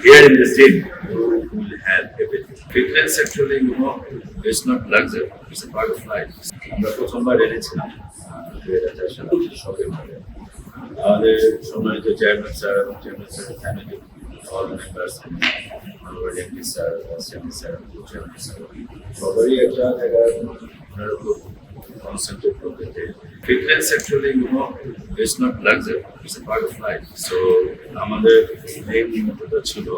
Here in this gym, you will have everything. Fitness actually, it's not luxury, it's a part of life. আমরা প্রথমবার এনেছিলাম 2004 সালে শপের মধ্যে আমাদের সম্মানিত চেয়ারম্যান স্যার এবং চেয়ারম্যান স্যারের ফ্যামিলি অল মেম্বার্স আমাদের MP sir chairman sir chairman sir সবারই একটা জায়গায় ওনার উপর কনসেন্ট্রেট করতে যে fitness actually it's not luxury it's a part of life so আমাদের মেইন মোটোটা ছিল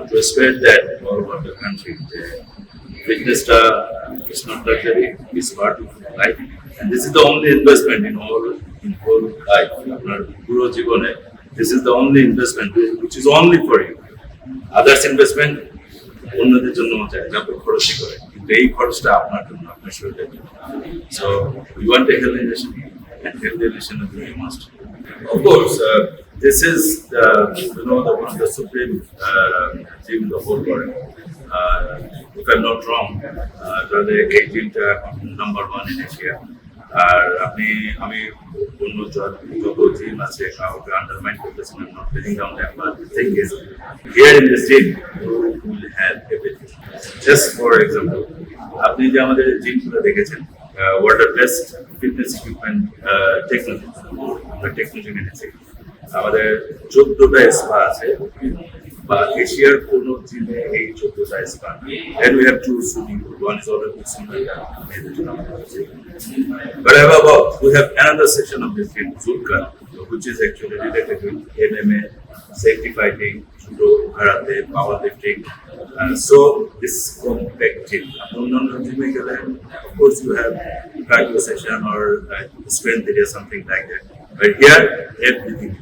to spread that all over the country যে ফিটনেসটা it's not luxury it's part of life and this is the only investment in whole life আপনার পুরো জীবনে this is the only investment which is only for you others investment অন্যদের জন্য যাবে খরচই করে কিন্তু এই খরচটা আপনার জন্য আপনার শরীরের জন্য so we want a healthy nation and healthy nation you must of course this is the one of the supreme team in the whole world if I'm not wrong তাহলে এই টিমটা নাম্বার 1 in Asia আর আমি অন্য যত team আছে কাউকে undermine করতেছি না not taking down that but the thing is here in this gym you will have everything just for example আপনি যে আমাদের জিমগুলো দেখেছেন world best fitness equipment technology আমরা টেকনোলজি মেনেছি আমাদের 14টা স্পা আছে বা এশিয়ার কোনো জিমে এই 14টা spa and we have 2 swimming pool one is already swimming but above we have another section of this gym Zulka which is actually related with MMA safety fighting judo karate powerlifting so this compact gym অন্যান্য জিমে গেলে of course you have cardio session or strength area something like that but here everything